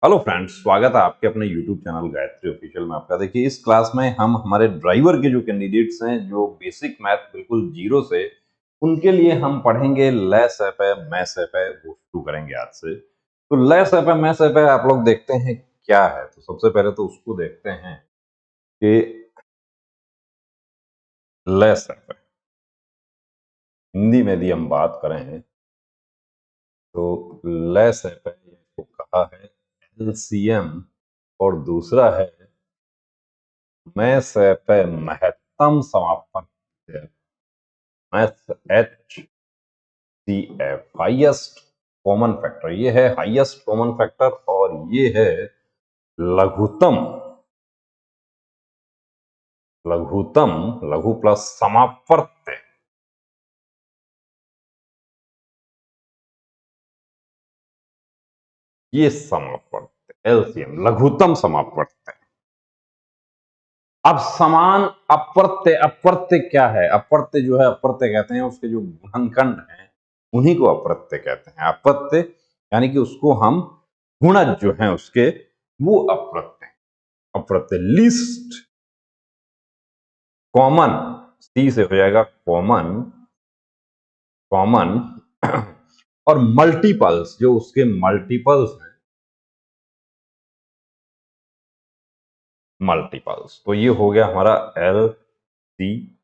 Hello friends, स्वागत है आपके अपने यूट्यूब चैनल गायत्री ऑफिशियल में आपका। देखिए, इस क्लास में हम हमारे ड्राइवर के जो कैंडिडेट्स हैं, जो बेसिक मैथ बिल्कुल जीरो से, उनके लिए हम पढ़ेंगे लेस ऐप है, मैथ ऐप है, वो शुरू करेंगे आज से। तो लेस ऐप है, मैथ ऐप है, आप लोग देखते हैं क्या है। तो सबसे पहले तो उसको देखते हैं कि लेस ऐप है। हिंदी में यदि हम बात करें तो लेस ऐप है, इसको कहा है एलसीएम, और दूसरा है मैथ ऐप है महत्तम समापन, math H C F, highest common factor. ये है हाईएस्ट कॉमन फैक्टर और ये है लघुत्तम, लघुत्तम, लघु प्लस समापवर्त्य। ये समापवर्त्य एलसीएम, लघुत्तम समापवर्त्य। अब समान अपवर्त्य, अपवर्त्य क्या है? अपवर्त्य जो है, अपवर्त्य कहते हैं उसके जो गुणनखंड हैं उन्हीं को अपवर्त्य कहते हैं। अपवर्त्य यानी कि उसको हम गुणज जो है उसके, वो अपवर्त्य। अपवर्त्य लीस्ट कॉमन, सी से हो जाएगा कॉमन, कॉमन और मल्टीपल्स, जो उसके मल्टीपल्स हैं, मल्टीपल्स। तो ये हो गया हमारा एल सी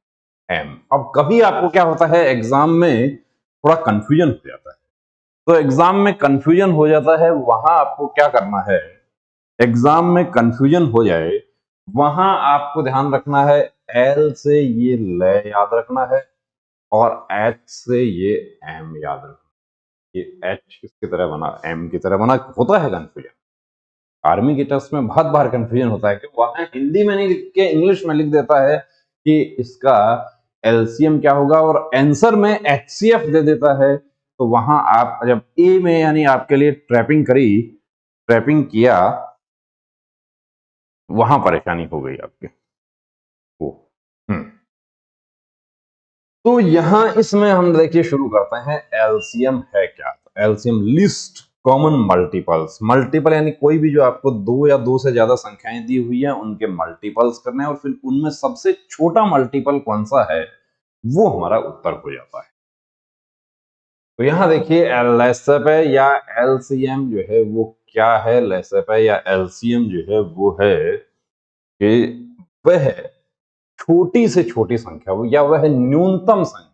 एम। अब कभी आपको क्या होता है, एग्जाम में थोड़ा कंफ्यूजन हो जाता है। तो एग्जाम में कंफ्यूजन हो जाता है, वहां आपको क्या करना है, एग्जाम में कंफ्यूजन हो जाए वहां आपको ध्यान रखना है, एल से ये ल याद रखना है और एच से ये एम याद रखना। ये एच किसकी तरह बना, एम की तरह बना। होता है कंफ्यूजन, आर्मी के टेस्ट में बहुत बार कंफ्यूजन होता है कि वहां हिंदी में नहीं लिख के इंग्लिश में लिख देता है कि इसका एलसीएम क्या होगा, और आंसर में एचसीएफ दे देता है। तो वहां आप जब ए में यानी आपके लिए ट्रैपिंग करी, ट्रैपिंग किया, वहां परेशानी हो गई आपके को। तो यहां इसमें हम देखिए शुरू करते हैं, एलसीएम है क्या? तो LCM list common multiples. Multiple यानी कोई भी जो आपको दो या दो से ज्यादा संख्याएं दी हुई है उनके मल्टीपल्स करने हैं, और फिर उनमें सबसे छोटा मल्टीपल कौन सा है वो हमारा उत्तर हो जाता है। तो यहां देखिए एलएसएफ है या एलसीएम जो है वो क्या है, एलएसएफ है या एलसीएम जो है वो है कि वह छोटी से छोटी संख्या हो या वह न्यूनतम संख्या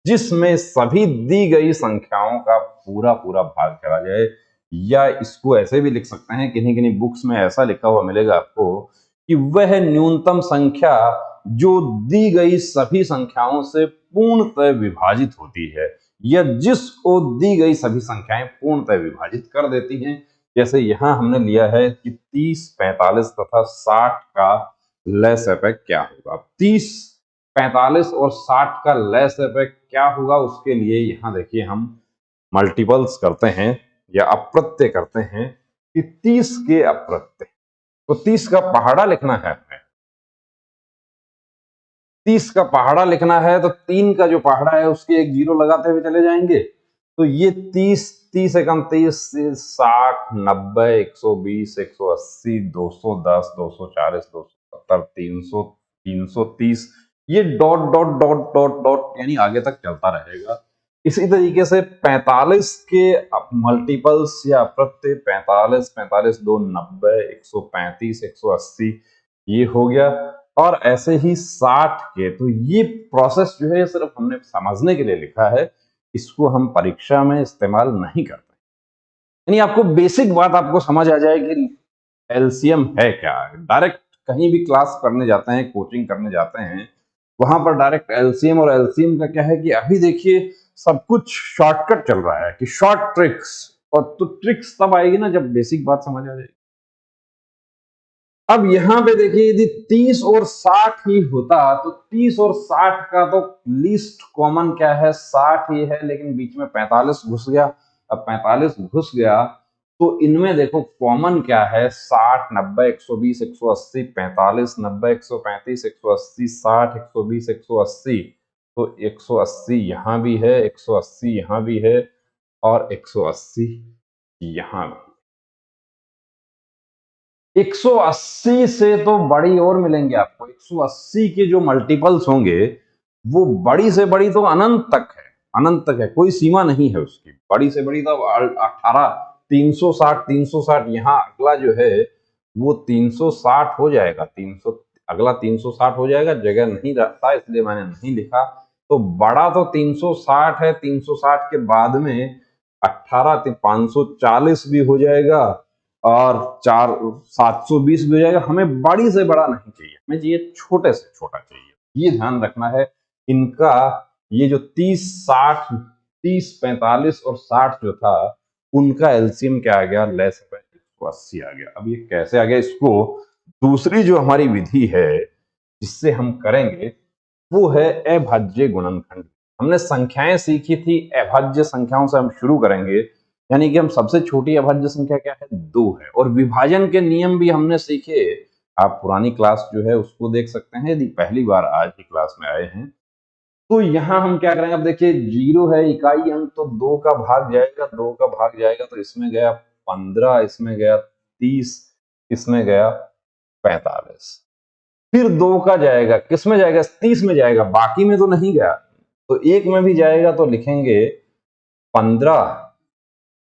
जिसमें सभी दी गई संख्याओं का पूरा पूरा भाग करा जाए। या इसको ऐसे भी लिख सकते हैं, किन्हीं किन्हीं बुक्स में ऐसा लिखा हुआ मिलेगा आपको कि वह न्यूनतम संख्या जो दी गई सभी संख्याओं से पूर्णतः विभाजित होती है, या जिसको दी गई सभी संख्याएं पूर्णतः विभाजित कर देती हैं। जैसे यहां हमने लिया है कि 30, 45 तथा 60 का लेस एफेक्ट क्या होगा। 30, 45 और 60 का लेस इफेक्ट क्या होगा, उसके लिए यहां देखिए हम मल्टीपल्स करते हैं या अप्रत्यय करते हैं कि 30 के अप्रत्यय। तो 30 का पहाड़ा लिखना है हमें, 30 का पहाड़ा लिखना है तो 3 का जो पहाड़ा है उसके एक जीरो लगाते हुए चले जाएंगे। तो ये 30, 30 एकम 30, 60, 90, 120, 180, 210, 240, 270, 300, 330, ये dot dot dot dot dot यानी आगे तक चलता रहेगा। इसी तरीके से 45 के मल्टीपल्स या अप्रत्यय, 45, 45 दो 90, 135, 180, ये हो गया। और ऐसे ही 60 के, तो ये प्रोसेस जो है सिर्फ हमने समझने के लिए लिखा है, इसको हम परीक्षा में इस्तेमाल नहीं करते। यानी आपको बेसिक बात आपको समझ आ जाए कि एलसीएम है क्या। डायरेक्ट कहीं भी क्लास करने जाते हैं, कोचिंग करने जाते हैं, वहां पर डायरेक्ट एलसीएम, और एलसीएम का क्या है कि अभी देखिए सब कुछ शॉर्टकट चल रहा है कि शॉर्ट ट्रिक्स, और तो ट्रिक्स तब आएगी ना जब बेसिक बात समझ आ जाएगी। अब यहां पे देखिए यदि 30 और 60 ही होता तो 30 और 60 का तो लीस्ट कॉमन क्या है, 60 ही है, लेकिन बीच में 45 घुस गया। अब 45 घुस गया तो इनमें देखो कॉमन क्या है, 60, 90, 120, 180, 45, 90, 135, 180, 60, 120, 180। तो 180 यहां भी है, 180 यहां भी है, और 180 यहां भी। 180 से तो बड़ी और मिलेंगे आपको। 180 के जो मल्टीपल्स होंगे वो बड़ी से बड़ी तो अनंत तक है, अनंत तक है, कोई सीमा नहीं है उसकी। बड़ी से बड़ी तो 18, 360, 360, यहाँ अगला जो है वो 360 हो जाएगा। 300 अगला 360 हो जाएगा, जगह नहीं रखता इसलिए मैंने नहीं लिखा। तो बड़ा तो 360 है, 360 के बाद में 18, 540 भी हो जाएगा और 720 भी हो जाएगा। हमें बड़ी से बड़ा नहीं चाहिए, हमें चाहिए छोटे से छोटा चाहिए। ये ध्यान रखना है। इनका ये जो 30, 60, 30, 45 और 60 जो था उनका एलसीएम क्या आ गया, लेस 180 आ गया। अब ये कैसे आ गया, इसको दूसरी जो हमारी विधि है जिससे हम करेंगे वो है अभाज्य गुणनखंड। हमने संख्याएं सीखी थी, अभाज्य संख्याओं से हम शुरू करेंगे। यानी कि हम सबसे छोटी अभाज्य संख्या क्या है, 2 है। और विभाजन के नियम भी हमने सीखे। आप पुरानी क्लास जो है उसको देख सकते हैं यदि पहली बार आज की क्लास में आए हैं। तो यहां हम क्या करेंगे, अब देखिए 0 है इकाई अंक, तो 2 का भाग जाएगा, 2 का भाग जाएगा तो इसमें गया 15, इसमें गया 30, इसमें गया 45। फिर 2 का जाएगा, किस में जाएगा, 30 में जाएगा, बाकी में तो नहीं गया। तो एक में भी जाएगा तो लिखेंगे 15,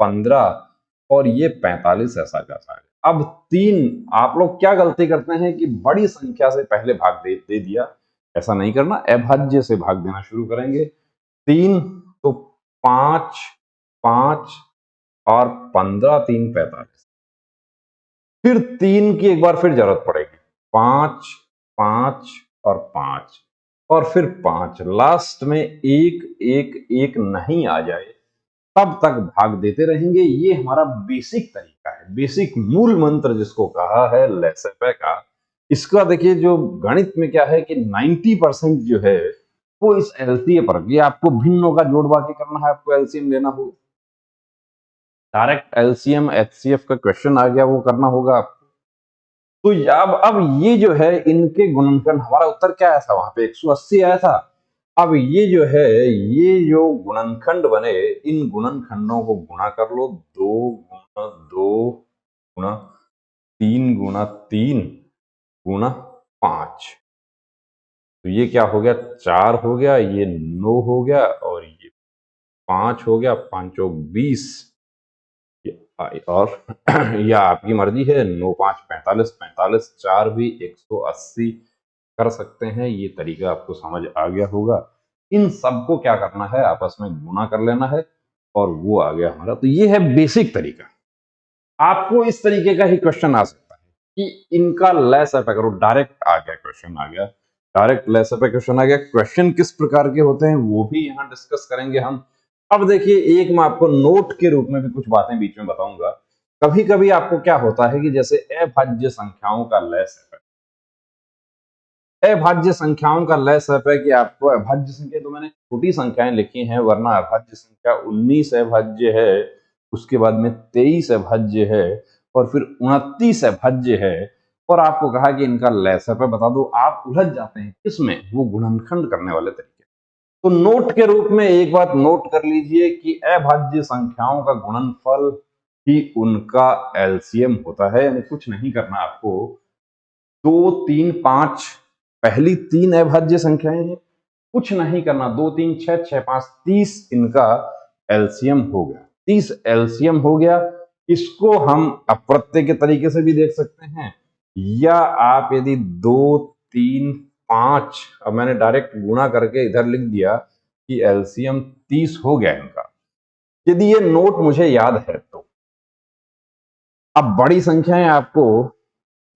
15 और ये 45 ऐसा कैसा है। अब 3, आप लोग क्या गलती करते हैं कि बड़ी संख्या से पहले भाग दे दिया। ऐसा नहीं करना, अभाज्य से भाग देना शुरू करेंगे। 3 तो 5, 5 और 15, 3, 45। फिर 3 की एक बार फिर जरूरत पड़ेगी, 5, 5 और 5 और फिर 5। लास्ट में 1, 1, 1 नहीं आ जाए तब तक भाग देते रहेंगे। ये हमारा बेसिक तरीका है, बेसिक मूल मंत्र जिसको कहा है लेसेपे का। इसका देखिए जो गणित में क्या है कि 90% जो है वो इस एलसीए पर, ये आपको भिन्नों का जोड़ बाकी करना है, आपको एलसीएम लेना होगा। डायरेक्ट एलसीएम एचसीएफ का क्वेश्चन आ गया, वो करना होगा आपको। तो अब ये जो है इनके गुणनखंड, हमारा उत्तर क्या आया था वहां पे, 180 आया था। अब ये जो है, ये जो गुणनखंड बने, इन गुणनखंडों को गुणा कर लो, 2 गुणा 2 गुणा 3 गुणा 3 गुणा 5। तो ये क्या हो गया, 4 हो गया, ये 9 हो गया और ये 5 हो गया, 5 चौक 20। और या आपकी मर्जी है, 9, 5, 45, 45, 4 भी 180 कर सकते हैं। ये तरीका आपको समझ आ गया होगा। इन सबको क्या करना है, आपस में गुणा कर लेना है और वो आ गया हमारा। तो ये है बेसिक तरीका। आपको इस तरीके का ही क्वेश्चन आ सकता है कि इनका लेस एफ करो, डायरेक्ट आ गया क्वेश्चन, आ गया डायरेक्ट लेस एफ क्वेश्चन आ गया। क्वेश्चन किस प्रकार के होते हैं वो भी यहाँ डिस्कस करेंगे हम। अब देखिए, एक मैं आपको नोट के रूप में भी कुछ बातें बीच में बताऊंगा। कभी कभी आपको क्या होता है कि जैसे अभाज्य संख्याओं का लेस एफ, अभाज्य संख्याओं का लेस एफ है कि आपको अभाज्य संख्या, तो मैंने छोटी संख्याएं लिखी हैं, वरना अभाज्य संख्या 19 अभाज्य है, उसके बाद में 23 अभाज्य है और फिर 29 अभाज्य है। और आपको कहा कि इनका लेस एफ बता दो। आप उलझ जाते हैं किसमें, वो गुणनखंड करने वाले तरीके। तो नोट के रूप में एक बात नोट कर लीजिए कि अभाज्य संख्याओं का गुणनफल ही उनका एलसीएम होता है। यानी कुछ नहीं करना आपको, 2, 3, 5 पहली 3 अभाज्य संख्याएं हैं, कुछ नहीं करना, 2, 3, 6, 6, 5, 30 इनका एलसीएम हो गया। 30 एलसीएम हो गया। इसको हम अप्रत्यय के तरीके से भी देख सकते हैं, या आप यदि 2, 3, 5, अब मैंने डायरेक्ट गुणा करके इधर लिख दिया कि एलसीएम 30 हो गया इनका, यदि ये नोट मुझे याद है तो। अब बड़ी संख्याएं आपको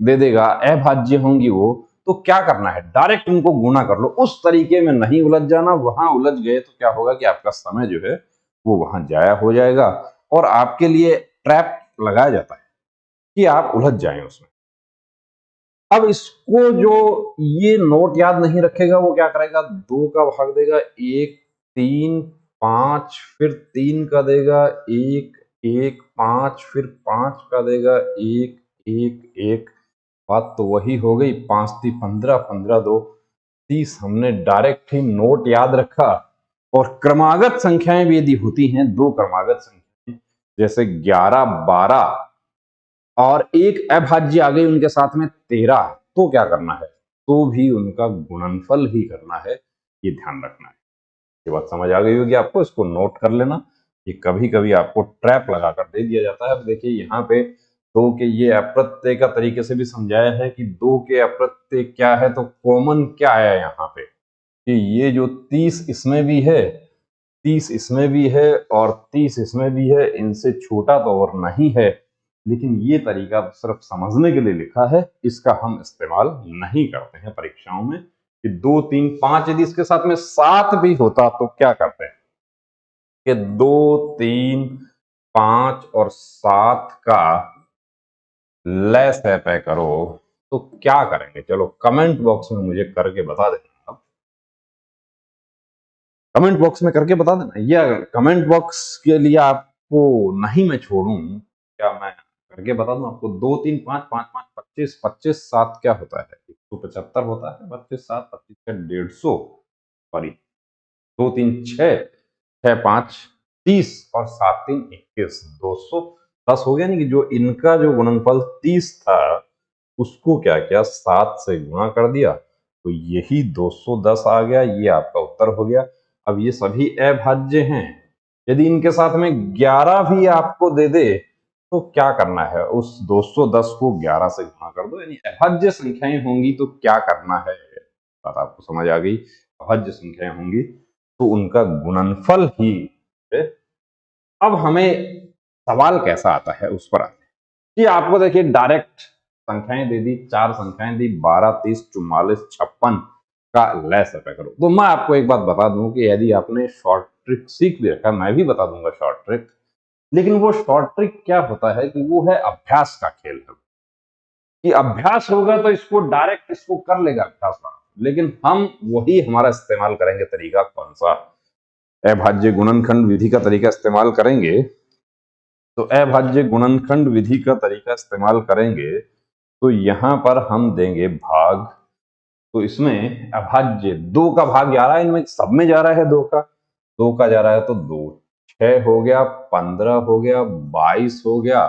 दे देगा, अभाज्य होंगी वो, तो क्या करना है, डायरेक्ट उनको गुणा कर लो। उस तरीके में नहीं उलझ जाना, वहां उलझ गए तो क्या होगा कि आपका समय जो है वो वहां जाया हो जाएगा और आपके लिए ट्रैप लगाया जाता है कि आप उलझ जाएं उसमें। अब इसको जो ये नोट याद नहीं रखेगा वो क्या करेगा, 2 का भाग देगा 1, 3, 5, फिर 3 का देगा 1, 1, 5, फिर 5 का देगा 1, 1, 1। बात तो वही हो गई, 5 × 3 = 15, 15 × 2 = 30। हमने डायरेक्ट ही नोट याद रखा। और क्रमागत संख्याएं भी यदि होती हैं, 2 क्रमागत संख्याएं जैसे 11, 12 और एक अभाज्य आ गई उनके साथ में 13, तो क्या करना है, तो भी उनका गुणनफल ही करना है, ये ध्यान रखना है। ये बात समझ आ गई होगी आपको, इसको नोट कर लेना। ये कभी कभी आपको ट्रैप लगाकर दे दिया जाता है। अब देखिए यहाँ पे दो के ये अप्रत्यय का तरीके से भी समझाया है कि दो के अप्रत्यय क्या है, तो कॉमन क्या है यहाँ पे कि ये जो 30 इसमें भी है, 30 इसमें भी है और 30 इसमें भी है, इनसे छोटा तो और नहीं है। लेकिन ये तरीका सिर्फ समझने के लिए लिखा है, इसका हम इस्तेमाल नहीं करते हैं परीक्षाओं में कि 2 3 5 यदि इसके साथ में 7 भी होता तो क्या करते हैं कि 2 3 5 और 7 का लैस है तय करो, तो क्या करेंगे? चलो कमेंट बॉक्स में मुझे करके बता देना। आप कमेंट बॉक्स में करके बता देना, या कमेंट बॉक्स के लिए आपको नहीं मैं छोड़ूं, क्या मैं करके बता दूं आपको? 2 3 5 5 5 25 25 7 क्या होता है? 175 होता है। 25 7 25 6 150, सॉरी 2 3 6 6 5 30 और 7 3 21, 210 हो गया। नहीं कि जो इनका जो गुणनफल 30 था उसको क्या किया, 7 से गुणा कर दिया, तो यही 210 आ गया। ये आपका उत्तर हो गया। अब ये सभी अभाज्य हैं, यदि इनके साथ में 11 भी आपको दे दे तो क्या करना है, उस 210 को 11 से गुणा कर दो। यानी अभाज्य संख्याएं होंगी तो क्या करना है, बात आपको समझ आ गई। अभाज्य संख्याएं होंगी तो उनका गुणनफल ही है। अब हमें सवाल कैसा आता है उस पर आते हैं कि आपको देखिए डायरेक्ट संख्याएं दे दी, 4 संख्याएं दी, 12 30 44 56 का लैस तय करो। तो मैं आपको एक बात बता दूं कि यदि आपने शॉर्ट ट्रिक सीख भी रखा, मैं भी बता दूंगा शॉर्ट ट्रिक, लेकिन वो शॉर्ट ट्रिक क्या होता है कि वो है अभ्यास का खेल है। कि अभ्यास होगा तो इसको डायरेक्ट इसको कर लेगा अभ्यास वाला, लेकिन हम वही हमारा इस्तेमाल करेंगे तरीका कौन सा, अभाज्य गुणनखंड विधि का तरीका इस्तेमाल करेंगे। तो अभाज्य गुणनखंड विधि का तरीका इस्तेमाल करेंगे तो यहां पर हम देंगे भाग। तो इसमें अभाज्य 2 का भाग 11, इनमें सब में जा रहा है 2 का जा रहा है, तो 2 6 हो गया, 15 हो गया, 22 हो गया,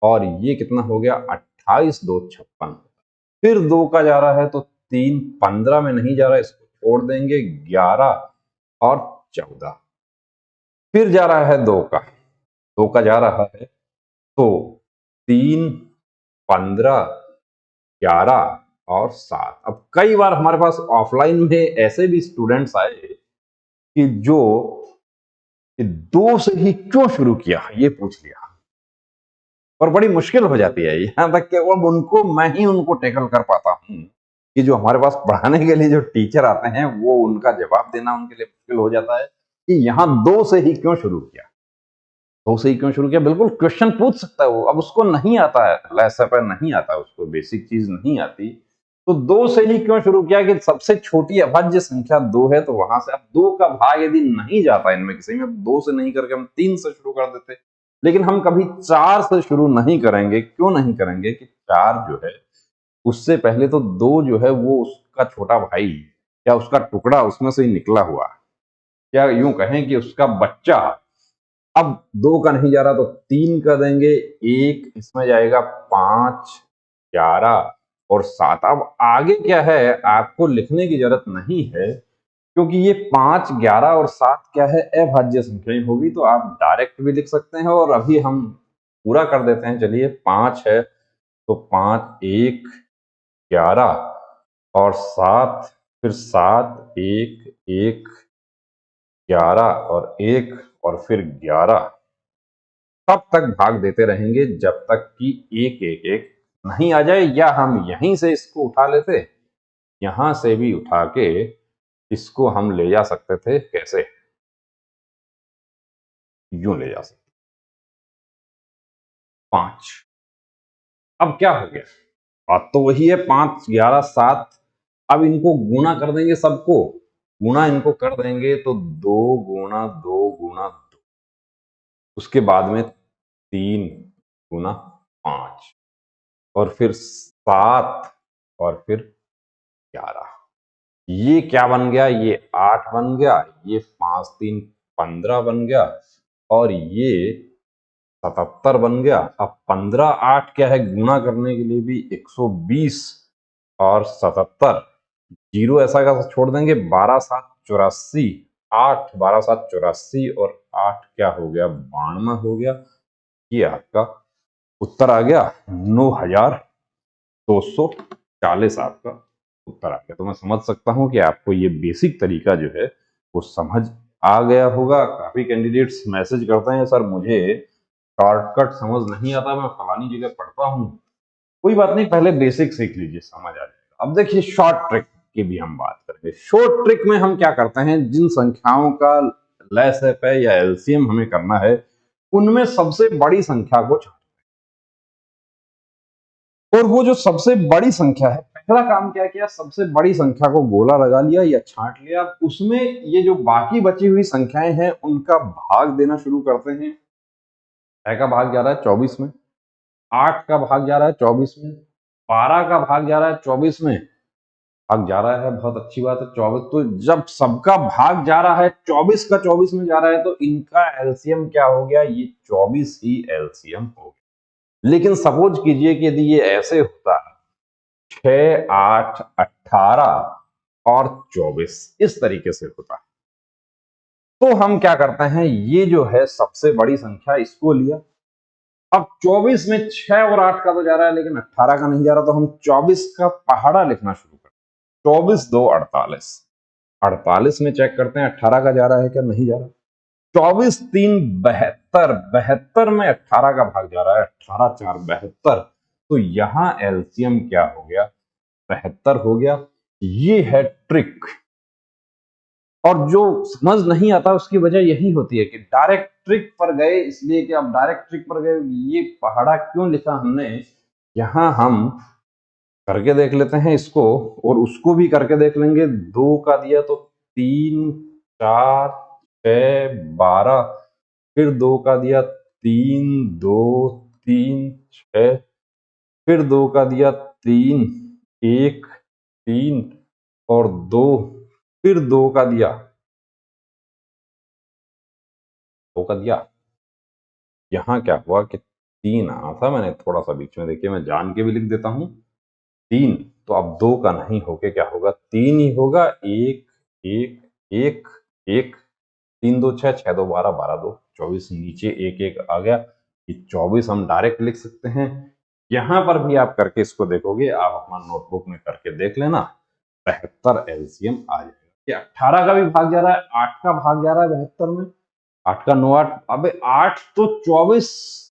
और ये कितना हो गया 28 2 56। फिर 2 का जा रहा है तो 3 15 में नहीं जा रहा है, इसको छोड़ देंगे, 11 और 14। फिर जा रहा है 2 का जा रहा है तो 3 15 11 और 7। अब कई बार हमारे पास ऑफलाइन में ऐसे भी स्टूडेंट्स आए कि जो 2 से ही क्यों शुरू किया ये पूछ लिया, और बड़ी मुश्किल हो जाती है। यहां तक कि अब उनको मैं ही उनको टैकल कर पाता हूं कि जो हमारे पास पढ़ाने के लिए जो टीचर आते हैं वो उनका जवाब देना उनके लिए मुश्किल हो जाता है कि यहाँ 2 से ही क्यों शुरू किया, 2 से ही क्यों शुरू किया। बिल्कुल क्वेश्चन पूछ सकता है वो, अब उसको नहीं आता है, लैसा पर नहीं आता, उसको बेसिक चीज नहीं आती, तो 2 से ही क्यों शुरू किया कि सबसे छोटी अभाज्य संख्या 2 है, तो वहां से अब 2 का भाग यदि नहीं जाता इनमें किसी में, 2 से नहीं करके हम 3 से शुरू कर देते। लेकिन हम कभी 4 से शुरू नहीं करेंगे। क्यों नहीं करेंगे कि 4 जो है उससे पहले तो 2 जो है वो उसका छोटा भाई या उसका टुकड़ा उसमें से ही निकला हुआ, या यूं कहें कि उसका बच्चा। अब 2 का नहीं जा रहा तो 3 का देंगे, 1 इसमें जाएगा, 5 11 और 7। अब आगे क्या है आपको लिखने की जरूरत नहीं है, क्योंकि ये 5 11 और 7 क्या है, अभाज्य संख्याएं होगी, तो आप डायरेक्ट भी लिख सकते हैं। और अभी हम पूरा कर देते हैं, चलिए 5 है तो 5 1 11 और 7, फिर 7 1 1 11 और 1 और फिर 11, तब तक भाग देते रहेंगे जब तक कि 1 1 1 नहीं आ जाए। या हम यहीं से इसको उठा लेते, यहां से भी उठा के इसको हम ले जा सकते थे, कैसे, यूं ले जा सकते 5। अब क्या हो गया, बात तो वही है, 5 11 7। अब इनको गुणा कर देंगे, सबको गुणा इनको कर देंगे तो 2 गुणा 2 गुणा 2, उसके बाद में 3 गुणा 5 और फिर 7 और फिर 11। ये क्या बन गया, ये 8 बन गया, ये 5 3 15 बन गया, और ये 77 बन गया। अब 15 8 क्या है, गुणा करने के लिए भी 120 और 77, जीरो ऐसा का छोड़ देंगे, 12 7 84, 8 12 7 84 और 8 क्या हो गया, 92 हो गया। ये आपका उत्तर आ गया, 9240 आपका उत्तर आ गया। तो मैं समझ सकता हूं कि आपको ये बेसिक तरीका जो है वो समझ आ गया होगा। काफी कैंडिडेट्स मैसेज करते हैं, सर मुझे शॉर्टकट समझ नहीं आता, मैं फलानी जगह पढ़ता हूँ। कोई बात नहीं, पहले बेसिक सीख लीजिए, समझ आ जाएगा। अब देखिए शॉर्ट ट्रिक की भी हम बात करेंगे। शॉर्ट ट्रिक में हम क्या करते हैं, जिन संख्याओं का लैसप है या एलसीएम हमें करना है, उनमें सबसे बड़ी संख्या को, और वो जो सबसे बड़ी संख्या है, पहला काम क्या किया, सबसे बड़ी संख्या को गोला लगा लिया या छांट लिया, उसमें ये जो बाकी बची हुई संख्याएं हैं उनका भाग देना शुरू करते हैं। 6 का भाग जा रहा है 24 में, 8 का भाग जा रहा है 24 में, 12 का भाग जा रहा है 24 में, भाग जा रहा है, बहुत अच्छी बात है 24। तो जब सबका भाग जा रहा है 24 का 24 में जा रहा है, तो इनका एलसीएम क्या हो गया, ये 24 ही एलसीएम हो गया। लेकिन सपोज कीजिए कि यदि ये ऐसे होता है 6 8 18 और 24, इस तरीके से होता है, तो हम क्या करते हैं, ये जो है सबसे बड़ी संख्या, इसको लिया। अब 24 में 6 और 8 का तो जा रहा है लेकिन 18 का नहीं जा रहा, तो हम 24 का पहाड़ा लिखना शुरू करते हैं। 24 2 48, 48 में चेक करते हैं 18 का जा रहा है क्या, नहीं जा रहा। 24 3 72, 72 में 18 का भाग जा रहा है, 18 4 72, तो यहां एलसीएम क्या हो गया, 72 हो गया। ये है ट्रिक। और जो समझ नहीं आता उसकी वजह यही होती है कि डायरेक्ट ट्रिक पर गए, इसलिए कि अब डायरेक्ट ट्रिक पर गए, ये पहाड़ा क्यों लिखा हमने, यहां हम करके देख लेते हैं इसको, और उसको भी करके देख लेंगे। 2 का दिया तो 3 4 6 12, फिर 2 का दिया 3 2 3 6, फिर 2 का दिया 3 1 3 और 2, फिर 2 का दिया, 2 का दिया। यहाँ क्या हुआ कि 3 आना था, मैंने थोड़ा सा बीच में, देखिए मैं जान के भी लिख देता हूँ 3, तो अब 2 का नहीं होके क्या होगा, 3 ही होगा। 1 1 1 1, 3 2 6 6 2 12 12 2 24, नीचे 1 1 आ गया, ये 24 हम डायरेक्ट लिख सकते हैं। यहां पर भी आप करके इसको देखोगे, आप अपना नोटबुक में करके देख लेना, 72 एलसीएम आ जाएगा। कि 18 का भी भाग जा रहा है, 8 का भाग जा रहा है 72 में, 8 का 9 8, अब 8 तो 24,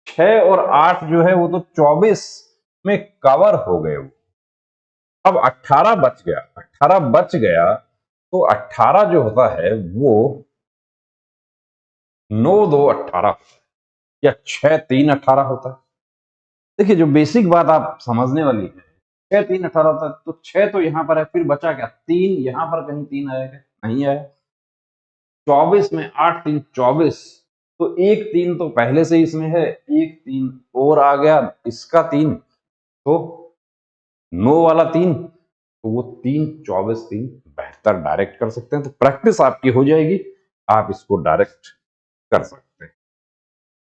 6 और 8 जो है वो तो 24 में कवर हो गए वो। अब 18 बच गया, 18 बच गया, तो 18 जो होता है वो 9 2 18 या 6 3 18 होता है। देखिए जो बेसिक बात आप समझने वाली है, 6 3 18 होता है, तो 6 तो यहां पर है, फिर बचा क्या, 3, यहां पर कहीं 3 आएगा, नहीं आया। 24 में 8 3 24, तो एक 3 तो पहले से इसमें है, एक 3 और आ गया, इसका 3, तो 9 वाला 3, तो वो 3 24 3 72 डायरेक्ट कर सकते हैं। तो प्रैक्टिस आपकी हो जाएगी, आप इसको डायरेक्ट कर सकते हैं।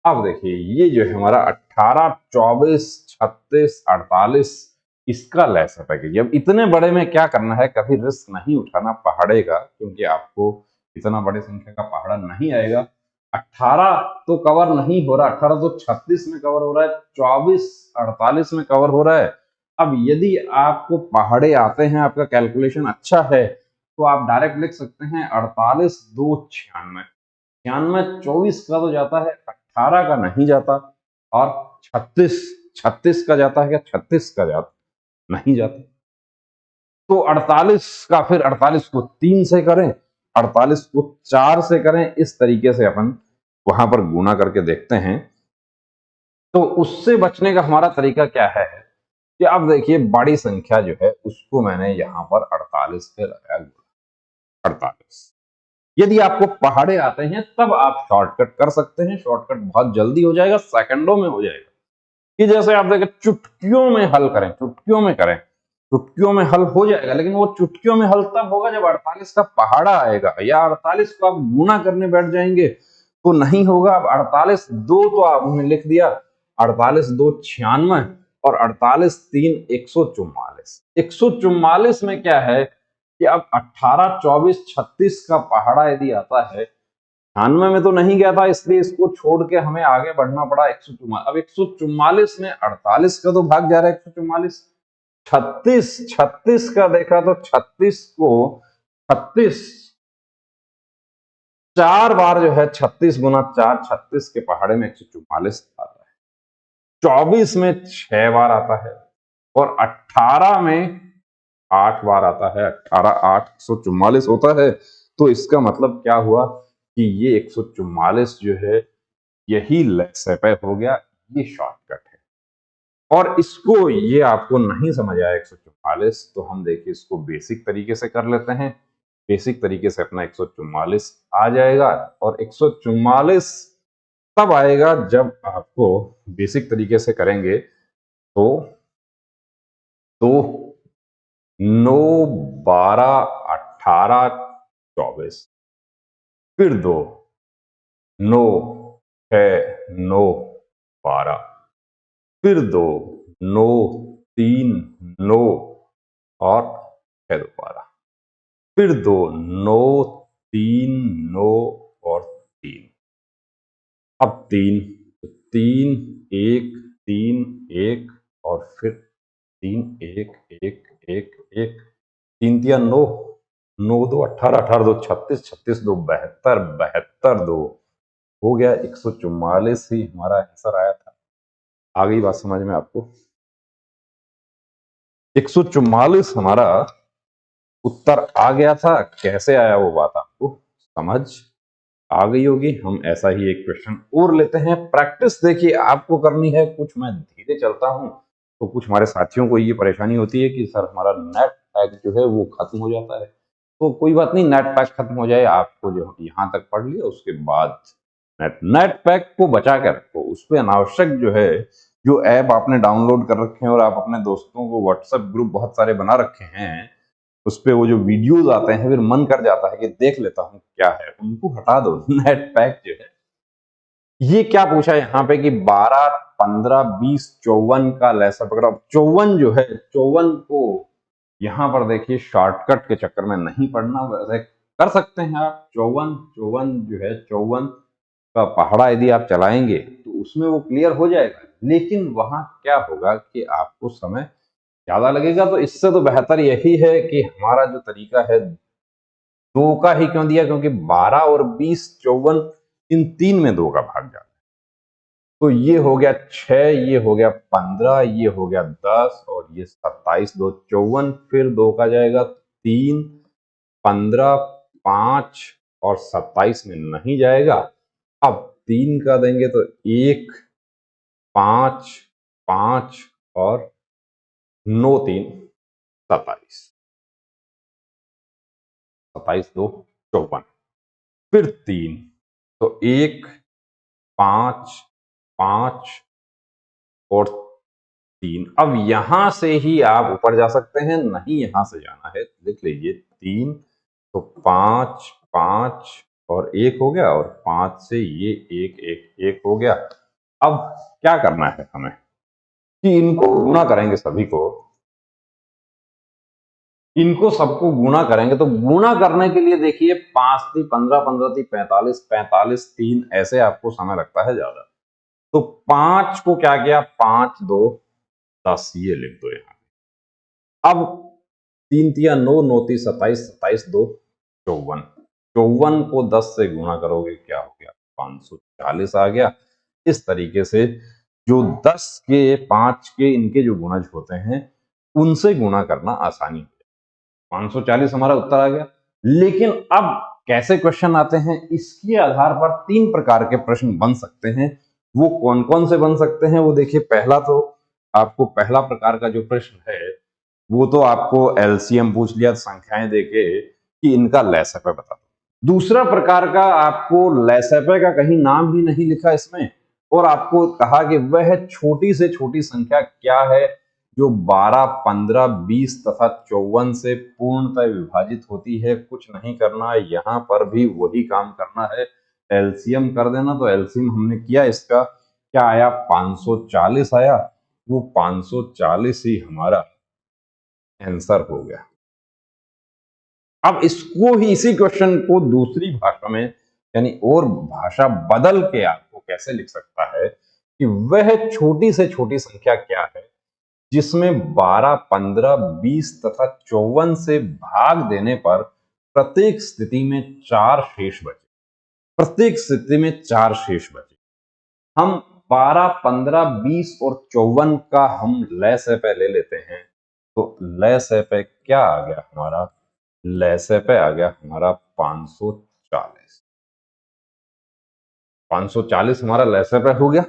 अब देखिए ये जो है हमारा 18 24 36 48, इसका लैसअप है कि अब इतने बड़े में क्या करना है, कभी रिस्क नहीं उठाना पहाड़े का, क्योंकि आपको इतना बड़े संख्या का पहाड़ा नहीं आएगा। 18 तो कवर नहीं हो रहा, 18 तो 36 में कवर हो रहा है, 24 48 में कवर हो रहा है। अब यदि आपको पहाड़े आते हैं, आपका कैलकुलेशन अच्छा है, तो आप डायरेक्ट लिख सकते हैं 48 2 96, 96 24 का तो जाता है, 18 का नहीं जाता, और 36 36 का जाता है क्या, 36 का जाता नहीं जाता। तो 48 का, फिर 48 को 3 से करें, 48 को 4 से करें, इस तरीके से अपन वहां पर गुना करके देखते हैं। तो उससे बचने का हमारा तरीका क्या है कि अब देखिए बड़ी संख्या जो है उसको मैंने यहां पर 48 पे लगाया, 48। यदि आपको पहाड़े आते हैं तब आप शॉर्टकट कर सकते हैं, शॉर्टकट बहुत जल्दी हो जाएगा, सेकंडों में हो जाएगा। कि जैसे आप देखें चुटकियों में हल करें, चुटकियों में करें, चुटकियों में हल हो जाएगा, लेकिन वो चुटकियों में हल तब होगा जब 48 का पहाड़ा आएगा, या 48 को आप गुना करने बैठ जाएंगे तो नहीं होगा। अब 48 2 तो आपने लिख दिया, 48 2 96 और 48 3 144। 144 में क्या है कि अब 18 24 36 का पहाड़ा यदि आता है, 96 में तो नहीं गया था इसलिए इसको छोड़ के हमें आगे बढ़ना पड़ा 144। अब 144 में 48 का तो भाग जा रहा है 144, 36 का देखा तो 36 को 36 4 बार जो है 36 गुना 4 36 के पहाड़े में 144 आता है, 24 में 6 बार आता है और 18 में 8 बार आता है। 18 8 144 होता है। तो इसका मतलब क्या हुआ कि ये 144 जो है यही लैसेपे हो गया, ये शॉर्टकट है। और इसको ये आपको नहीं समझ आया 144 तो हम देखिए इसको बेसिक तरीके से कर लेते हैं। बेसिक तरीके से अपना 144 आ जाएगा और 144 तब आएगा जब आपको बेसिक तरीके से करेंगे तो 9 12 18 24 फिर 2 9 6 9 12 फिर 2 9 3 9 और 6 2 12 फिर 2 9 3 9 और 3 अब 3 3 1 3 1 और फिर 3 1 1 1 1 3 तिया 9 9 2 18 18 2 36 36 2 72 72 2 हो गया 144 ही हमारा आंसर आया था। आ गई बात समझ में आपको? 144 हमारा उत्तर आ गया था। कैसे आया वो बात आपको समझ आ गई होगी। हम ऐसा ही एक क्वेश्चन और लेते हैं। प्रैक्टिस देखिए आपको करनी है, कुछ मैं धीरे चलता हूं तो कुछ हमारे साथियों को ये परेशानी होती है कि सर हमारा नेट पैक जो है वो खत्म हो जाता है। तो कोई बात नहीं, नेट पैक खत्म हो जाए, आपको जो यहाँ तक पढ़ लिया उसके बाद नेट पैक को बचा कर रखो। उस पर अनावश्यक जो है, जो ऐप आपने डाउनलोड कर रखे हैं और आप अपने दोस्तों को व्हाट्सएप ग्रुप बहुत सारे बना रखे हैं, उस पे वो जो वीडियोस आते हैं फिर मन कर जाता है कि देख लेता हूं क्या है, उनको हटा दो। नेट पैक जो है ये क्या पूछा है यहाँ पे कि 12 15 20 54 का लैसा पकड़ा। 54 जो है 54 को यहाँ पर देखिए शॉर्टकट के चक्कर में नहीं पढ़ना, वैसे कर सकते हैं आप। 54 जो है 54 का पहाड़ा यदि आप चलाएंगे तो उसमें वो क्लियर हो जाएगा, लेकिन वहां क्या होगा कि आपको समय ज्यादा लगेगा। तो इससे तो बेहतर यही है कि हमारा जो तरीका है 2 का ही क्यों दिया, क्योंकि 12 और 20 54 इन 3 में 2 का भाग जाता है। तो ये हो गया 6, ये हो गया 15, ये हो गया 10 और ये 27 2 54 फिर 2 का जाएगा 3 15 5 और 27 में नहीं जाएगा। अब 3 का देंगे तो 1 5 5 और 9 3 27 27 2 54 फिर 3 तो 1 5 5 और 3। अब यहां से ही आप ऊपर जा सकते हैं, नहीं यहां से जाना है लिख लीजिए 3 तो 5 5 और 1 हो गया और 5 से ये 1 1 1 हो गया। अब क्या करना है हमें कि इनको गुणा करेंगे, सभी को इनको सबको गुणा करेंगे। तो गुणा करने के लिए देखिए 5 थी 15 15 थी 45 45 3 ऐसे आपको समय लगता है ज्यादा। तो 5 को क्या किया 5 2 10 ये लिख दो यहाँ। अब 3 तिया 9 9 ती 27 27 2 54 54 को 10 से गुणा करोगे क्या हो गया 540 आ गया। इस तरीके से जो 10 के 5 के इनके जो गुणज होते हैं उनसे गुणा करना आसानी है। 540 हमारा उत्तर आ गया। लेकिन अब कैसे क्वेश्चन आते हैं, इसके आधार पर 3 प्रकार के प्रश्न बन सकते हैं। वो कौन कौन से बन सकते हैं वो देखिए। पहला तो आपको पहला प्रकार का जो प्रश्न है वो तो आपको एलसीएम पूछ लिया, संख्याएं देके कि इनका लैसेपे बता दो। दूसरा प्रकार का आपको लैसेपे का कहीं नाम ही नहीं लिखा इसमें और आपको कहा कि वह छोटी से छोटी संख्या क्या है जो 12 15 20 तथा 54 से पूर्णतः विभाजित होती है। कुछ नहीं करना है, यहां पर भी वही काम करना है एलसीएम कर देना। तो एलसीएम हमने किया, इसका क्या आया, 540 आया। वो 540 ही हमारा आंसर हो गया। अब इसको ही, इसी क्वेश्चन को दूसरी भाषा में यानी और भाषा बदल के आपको कैसे लिख सकता है कि वह छोटी से छोटी संख्या क्या है जिसमें 12, 15, 20 तथा 54 से भाग देने पर प्रत्येक स्थिति में 4 शेष बचे। प्रत्येक स्थिति में 4 शेष बचे। हम 12, 15, 20 और 54 का हम लय से पे ले लेते हैं। तो लय से पे क्या आ गया हमारा, लय से पे आ गया हमारा 540। 540 हमारा लय से पे हो गया।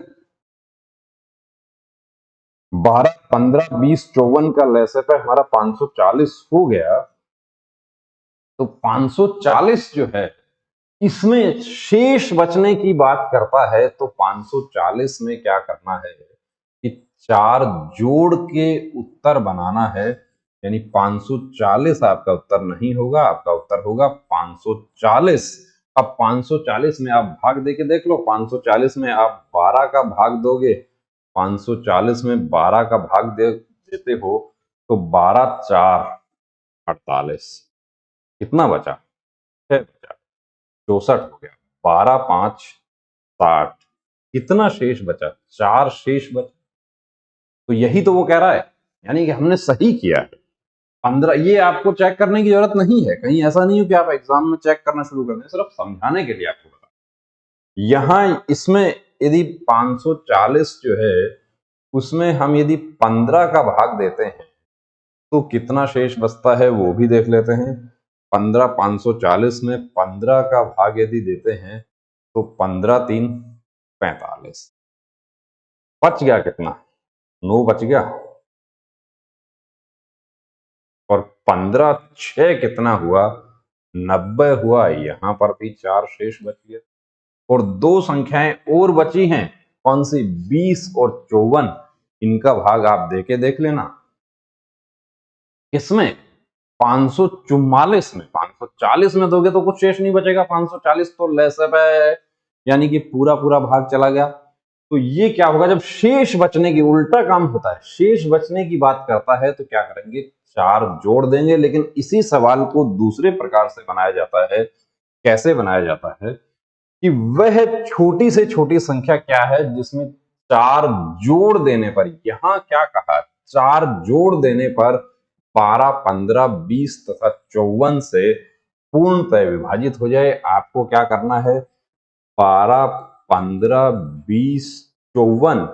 12, 15, 20, 54 का लय से पे हमारा 540 हो गया। तो 540 जो है इसमें शेष बचने की बात करता है। तो 540 में क्या करना है कि 4 जोड़ के उत्तर बनाना है। यानी 540 आपका उत्तर नहीं होगा, आपका उत्तर होगा 540। अब 540 में आप भाग देके देख लो। 540 में आप 12 का भाग दोगे, 540 में 12 का भाग देते हो तो 12 4 48, कितना बचा, 6 बचा, 64 हो गया। 12 5 60, कितना शेष बचा, 4 शेष बचा। तो यही तो वो कह रहा है, यानी कि हमने सही किया है। 15, ये आपको चेक करने की जरूरत नहीं है, कहीं ऐसा नहीं हो कि आप एग्जाम में चेक करना शुरू कर दें, सिर्फ समझाने के लिए आपको बता। यहां इसमें यदि 540 जो है उसमें हम यदि 15 का भाग देते हैं तो कितना शेष बचता है वो भी देख लेते हैं। 15, 540 में 15 का भाग यदि देते हैं तो 15 3 45, बच गया कितना, 9 बच गया। और 15 6 कितना हुआ, 90 हुआ। यहां पर भी 4 शेष बच गया। और 2 संख्याएं और बची हैं, कौन सी, 20 और 54। इनका भाग आप देके देख लेना। किसमें, 544 में। 540 में दोगे तो कुछ शेष नहीं बचेगा, 540 तो लेस है, यानी कि पूरा पूरा भाग चला गया। तो ये क्या होगा, जब शेष बचने की, उल्टा काम होता है, शेष बचने की बात करता है तो क्या करेंगे, 4 जोड़ देंगे। लेकिन इसी सवाल को दूसरे प्रकार से बनाया जाता है। कैसे बनाया जाता है कि वह छोटी से छोटी संख्या क्या है जिसमें 4 जोड़ देने पर, यहां क्या कहा, 4 जोड़ देने पर 12, 15, 20 तथा 54 से पूर्णतः विभाजित हो जाए। आपको क्या करना है, 12, 15, 20, 54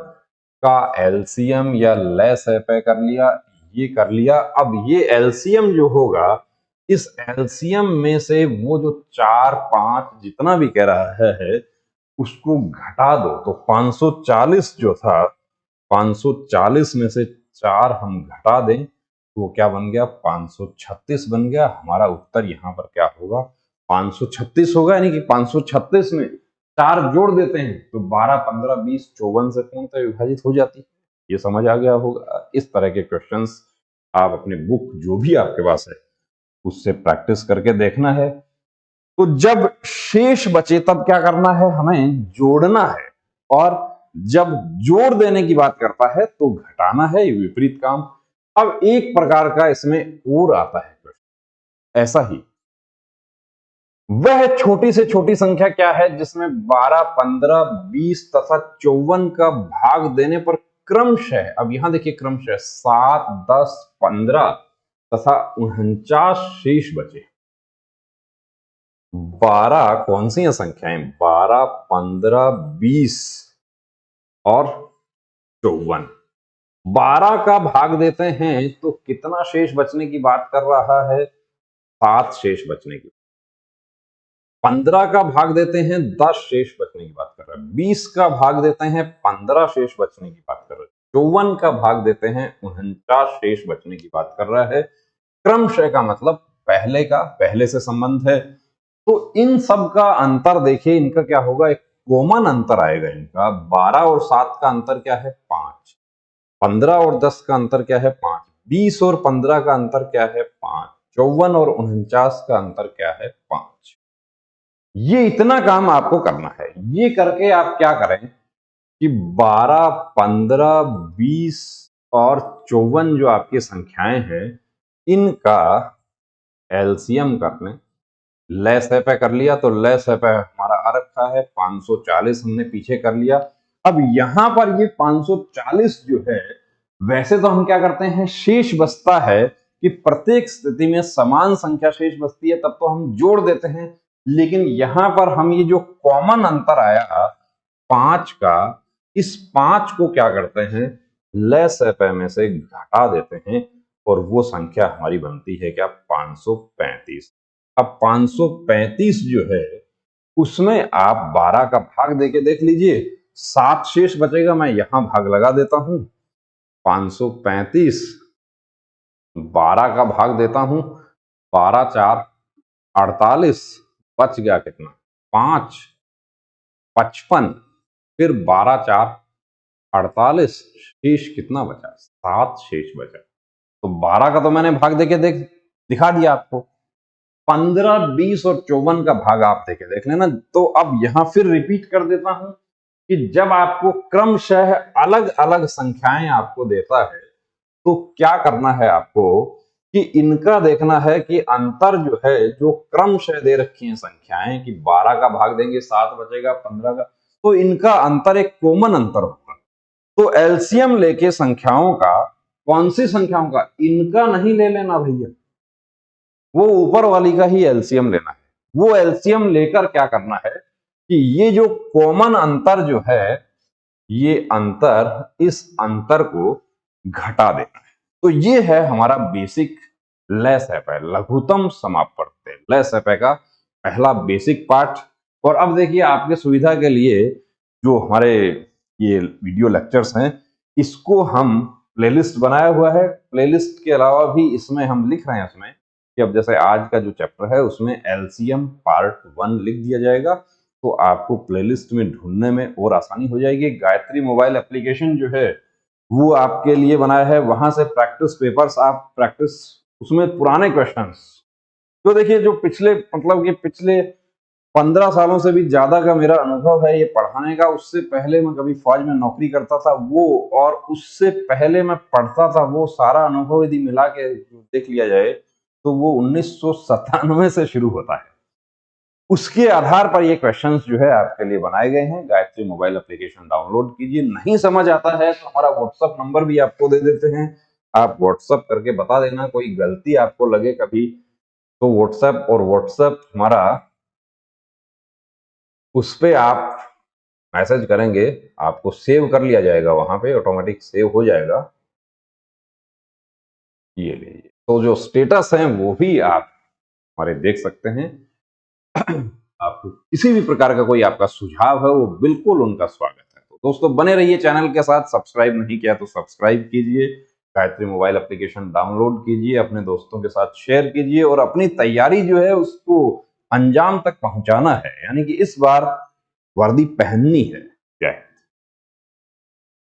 का एलसीएम या लेस पे कर लिया, ये कर लिया। अब ये एलसीएम जो होगा, इस एलसीएम में से वो जो 4 5 जितना भी कह रहा है उसको घटा दो। तो 540 जो था, 540 में से 4 हम घटा दें तो क्या बन गया, 536 बन गया। हमारा उत्तर यहां पर क्या होगा, 536 होगा। यानी कि 536 में 4 जोड़ देते हैं तो 12, 15, 20, 54 से पूर्णतः विभाजित हो जाती है। ये समझ आ गया होगा। इस तरह के क्वेश्चंस आप अपने बुक जो भी आपके पास है उससे प्रैक्टिस करके देखना है। तो जब शेष बचे तब क्या करना है, हमें जोड़ना है। और जब जोड़ देने की बात करता है तो घटाना है, ये विपरीत काम। अब एक प्रकार का इसमें और आता है क्वेश्चन ऐसा ही, वह छोटी से छोटी संख्या क्या है जिसमें 12, 15, 20 तथा 54 का भाग देने पर क्रमशः, अब यहां देखिए क्रमशः 7, 10, 15 तथा 49 शेष बचे। 12 कौन सी है संख्याएं, 12, 15, 20 और 54। 12 का भाग देते हैं तो कितना शेष बचने की बात कर रहा है, 7 शेष बचने की। 15 का भाग देते हैं, 10 शेष बचने की बात कर रहा है। 20 का भाग देते हैं, 15 शेष बचने की बात कर रहा है। 54 का भाग देते हैं, 49 शेष बचने की बात कर रहा है। क्रमशः का मतलब पहले का, पहले से संबंध है। तो इन सब का अंतर देखिए, इनका क्या होगा, एक कॉमन अंतर आएगा इनका। 12 और 7 का अंतर क्या है, 5। 15 और 10 का अंतर क्या है, 5। 20 और 15 का अंतर क्या है, 5। 54 और 49 का अंतर क्या है, 5। ये इतना काम आपको करना है। ये करके आप क्या करें कि 12, 15, 20 और 54 जो आपकी संख्याएं हैं, इनका एलसीएम कर लें। लेस पे कर लिया तो लेस पे हमारा आ रखा है 540, हमने पीछे कर लिया। अब यहां पर ये 540 जो है, वैसे तो हम क्या करते हैं, शेष बचता है कि प्रत्येक स्थिति में समान संख्या शेष बचती है, तब तो हम जोड़ देते हैं। लेकिन यहां पर हम ये जो कॉमन अंतर आया 5 का, इस 5 को क्या करते हैं, लेस पे में से घटा देते हैं और वो संख्या हमारी बनती है क्या, 535। अब 535 जो है, उसमें आप 12 का भाग देके देख लीजिए, 7 शेष बचेगा। मैं यहां भाग लगा देता हूं, 535 12 का भाग देता हूं, 12 4 48, बच गया कितना, 5 55, फिर 12 4 48, शेष कितना बचा, 7 शेष बचा। तो 12 का तो मैंने भाग देके दिखा दिया आपको। 15, 20 और 54 का भाग आप देके देख लेना। तो अब यहां फिर रिपीट कर देता हूं कि जब आपको क्रमशः अलग अलग संख्याएं आपको देता है, तो क्या करना है आपको कि इनका देखना है कि अंतर जो है, जो क्रमशः दे रखी है संख्याएं कि 12 का भाग देंगे 7 बचेगा, 15 का, तो इनका अंतर एक कॉमन अंतर होगा। तो एलसीएम लेके संख्याओं का, कौन सी संख्याओं का, इनका नहीं ले लेना भैया, वो ऊपर वाली का ही एलसीएम लेना है। वो एलसीएम लेकर क्या करना है कि ये जो कॉमन अंतर जो है, ये अंतर, इस अंतर को घटा देना है। तो ये है हमारा बेसिक लेस एपे, लघुत्तम समापवर्त्य, लेस एपे का पहला बेसिक पार्ट। और अब देखिए आपके सुविधा के लिए जो हमारे ये वीडियो लेक्चर्स हैं, इसको हम प्लेलिस्ट बनाया हुआ है। प्लेलिस्ट के अलावा भी इसमें हम लिख रहे हैं उसमें कि अब जैसे आज का जो चैप्टर है उसमें एलसीएम पार्ट 1 लिख दिया जाएगा, तो आपको प्लेलिस्ट में ढूंढने में और आसानी हो जाएगी। गायत्री मोबाइल एप्लीकेशन जो है वो आपके लिए बनाया है, वहां से प्रैक्टिस पेपर्स आप प्रैक्टिस, उसमें पुराने क्वेश्चंस, तो देखिए जो पिछले, मतलब कि पिछले 15 सालों से भी ज्यादा का मेरा अनुभव है ये पढ़ाने का। उससे पहले मैं कभी फौज में नौकरी करता था वो, और उससे पहले मैं पढ़ता था, वो सारा अनुभव यदि मिला के देख लिया जाए तो वो 1997 से शुरू होता है। उसके आधार पर ये क्वेश्चंस जो है आपके लिए बनाए गए हैं। गायत्री मोबाइल एप्लीकेशन डाउनलोड कीजिए। नहीं समझ आता है तो हमारा व्हाट्सएप नंबर भी आपको दे देते हैं, आप व्हाट्सएप करके बता देना। कोई गलती आपको लगे कभी तो व्हाट्सएप, और व्हाट्सएप हमारा, उस पे आप मैसेज करेंगे, आपको सेव कर लिया जाएगा, वहां पे ऑटोमेटिक सेव हो जाएगा। ये लीजिए, तो जो स्टेटस है वो भी आप हमारे देख सकते हैं। आपको किसी भी प्रकार का कोई आपका सुझाव है वो बिल्कुल उनका स्वागत है। तो दोस्तों बने रहिए चैनल के साथ। सब्सक्राइब नहीं किया तो सब्सक्राइब कीजिए, गायत्री मोबाइल एप्लीकेशन डाउनलोड कीजिए, अपने दोस्तों के साथ शेयर कीजिए, और अपनी तैयारी जो है उसको अंजाम तक पहुंचाना है। यानी कि इस बार वर्दी पहननी है।